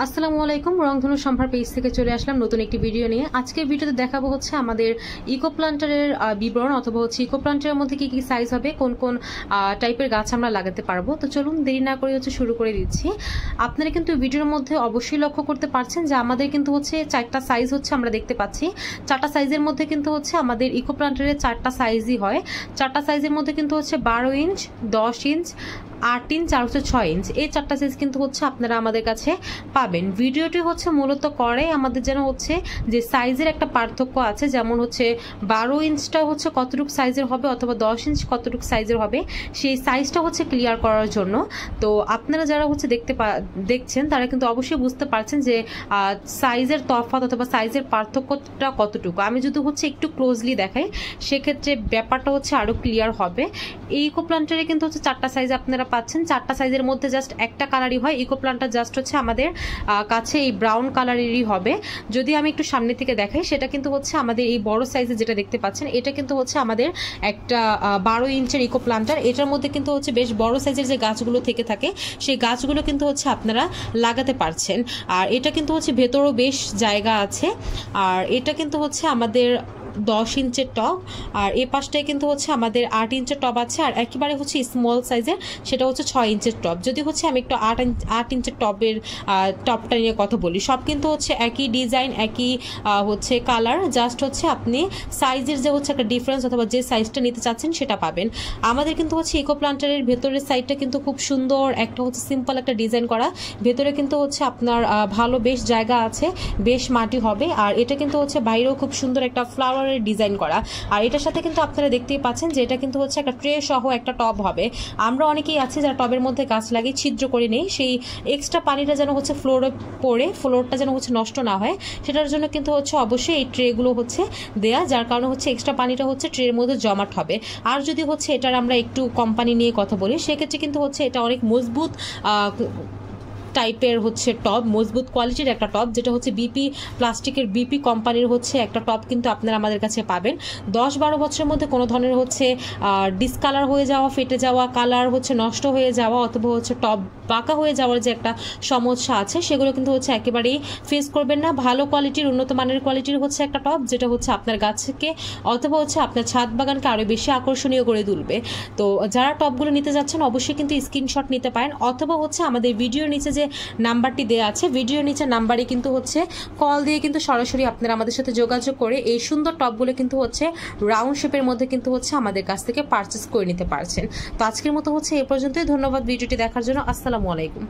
আসসালামু আলাইকুম, রংধনু সম্ভার পেজ থেকে চলে আসলাম নতুন একটি ভিডিও নিয়ে। আজকের ভিডিওতে দেখাবো হচ্ছে আমাদের ইকো প্লান্টারের বিবরণ অথবা হচ্ছে ইকো প্লান্টারের মধ্যে কি কি সাইজ হবে, কোন কোন টাইপের গাছ আমরা লাগাতে পারবো। তো চলুন দেরি না করে হচ্ছে শুরু করে দিচ্ছি। আপনারা কিন্তু ভিডিওর মধ্যে অবশ্যই লক্ষ্য করতে পারছেন যে আমাদের কিন্তু হচ্ছে 4টা সাইজ হচ্ছে আমরা দেখতে পাচ্ছি। 4টা সাইজের মধ্যে কিন্তু হচ্ছে আমাদের ইকো প্লান্টারের 4টা সাইজই হয়। 4টা সাইজের মধ্যে কিন্তু হচ্ছে 12 ইঞ্চ, 10 ইঞ্চ, 8 ইঞ্চ আর হচ্ছে 6 ইঞ্চ, এই 4টা সাইজ কিন্তু হচ্ছে আপনারা আমাদের কাছে পাবেন। ভিডিওটি হচ্ছে মূলত করে আমাদের যেন হচ্ছে যে সাইজের একটা পার্থক্য আছে, যেমন হচ্ছে 12 ইঞ্চটা হচ্ছে কতটুকু সাইজের হবে অথবা 10 ইঞ্চ কতটুকু সাইজের হবে, সেই সাইজটা হচ্ছে ক্লিয়ার করার জন্য। তো আপনারা যারা হচ্ছে দেখছেন তারা কিন্তু অবশ্যই বুঝতে পারছেন যে সাইজের তফাৎ অথবা সাইজের পার্থক্যটা কতটুকু। আমি যদি হচ্ছে একটু ক্লোজলি দেখাই সেক্ষেত্রে ব্যাপারটা হচ্ছে আরো ক্লিয়ার হবে। এই ইকো প্লান্টারে কিন্তু হচ্ছে 4টা সাইজ আপনারা পাচ্ছেন। 4টা সাইজের মধ্যে জাস্ট একটা কালারই হয়। ইকো প্লান্টার জাস্ট হচ্ছে আমাদের কাছে এই ব্রাউন কালারেরই হবে। যদি আমি একটু সামনে থেকে দেখাই সেটা কিন্তু হচ্ছে আমাদের এই বড় সাইজে যেটা দেখতে পাচ্ছেন এটা কিন্তু হচ্ছে আমাদের একটা 12 ইঞ্চের ইকো প্লান্টার। এটার মধ্যে কিন্তু হচ্ছে বেশ বড় সাইজের যে গাছগুলো থেকে থাকে সেই গাছগুলো কিন্তু হচ্ছে আপনারা লাগাতে পারছেন। আর এটা কিন্তু হচ্ছে ভেতরও বেশ জায়গা আছে। আর এটা কিন্তু হচ্ছে আমাদের 10 ইঞ্চের টব, আর এই পাশটায় কিন্তু হচ্ছে আমাদের 8 ইঞ্চের টব আছে। আর একেবারে হচ্ছে স্মল সাইজের সেটা হচ্ছে 6 ইঞ্চের টব। যদি হচ্ছে আমি একটু 8 ইঞ্চের টবের টবটা নিয়ে কথা বলি, সব কিন্তু হচ্ছে একই ডিজাইন, একই হচ্ছে কালার, জাস্ট হচ্ছে আপনি সাইজের যে হচ্ছে একটা ডিফারেন্স অথবা যে সাইজটা নিতে চাচ্ছেন সেটা পাবেন। আমাদের কিন্তু হচ্ছে ইকো প্লান্টারের ভেতরের সাইডটা কিন্তু খুব সুন্দর, একটা হচ্ছে সিম্পল একটা ডিজাইন করা। ভেতরে কিন্তু হচ্ছে আপনার ভালো বেশ জায়গা আছে, বেশ মাটি হবে। আর এটা কিন্তু হচ্ছে বাইরেও খুব সুন্দর একটা ফ্লাওয়ার ডিজাইন করা। আর এটার সাথে কিন্তু আপনারা দেখতেই পাচ্ছেন যে এটা কিন্তু হচ্ছে একটা ট্রে সহ একটা টব হবে। আমরা অনেকেই আছি যারা টবের মধ্যে গাছ লাগিয়ে ছিদ্র করে নেই, সেই এক্সট্রা পানিটা যেন হচ্ছে ফ্লোরে পড়ে ফ্লোরটা যেন হচ্ছে নষ্ট না হয় সেটার জন্য কিন্তু হচ্ছে অবশ্যই এই ট্রেগুলো হচ্ছে দেয়া, যার কারণে হচ্ছে এক্সট্রা পানিটা হচ্ছে ট্রের মধ্যে জমাট হবে। আর যদি হচ্ছে এটার আমরা একটু কোম্পানি নিয়ে কথা বলি সেক্ষেত্রে কিন্তু হচ্ছে এটা অনেক মজবুত টাইপের হচ্ছে টব, মজবুত কোয়ালিটির একটা টব, যেটা হচ্ছে বিপি প্লাস্টিকের বিপি কোম্পানির হচ্ছে একটা টব কিন্তু আপনারা আমাদের কাছে পাবেন। 10-12 বছরের মধ্যে কোনো ধরনের হচ্ছে ডিসকালার হয়ে যাওয়া, ফেটে যাওয়া, কালার হচ্ছে নষ্ট হয়ে যাওয়া অথবা হচ্ছে টব বাঁকা হয়ে যাওয়ার যে একটা সমস্যা আছে সেগুলো কিন্তু হচ্ছে একেবারেই ফেস করবেন না। ভালো কোয়ালিটির, উন্নত মানের কোয়ালিটির হচ্ছে একটা টব যেটা হচ্ছে আপনার গাছকে অথবা হচ্ছে আপনার ছাদ বাগানকে আরও বেশি আকর্ষণীয় করে তুলবে। তো যারা টবগুলো নিতে যাচ্ছেন অবশ্যই কিন্তু স্ক্রিনশট নিতে পারেন অথবা হচ্ছে আমাদের ভিডিওর নিচে যে নাম্বারটি দেওয়া আছে ভিডিওর নিচে নাম্বারে কিন্তু হচ্ছে কল দিয়ে কিন্তু সরাসরি আপনারা আমাদের সাথে যোগাযোগ করে এই সুন্দর টবগুলো কিন্তু হচ্ছে রাউন্ড শেপের মধ্যে কিন্তু হচ্ছে আমাদের কাছ থেকে পারচেস করে নিতে পারছেন। তো আজকের মতো হচ্ছে এই পর্যন্তই। ধন্যবাদ ভিডিওটি দেখার জন্য। আসসালামু আলাইকুম।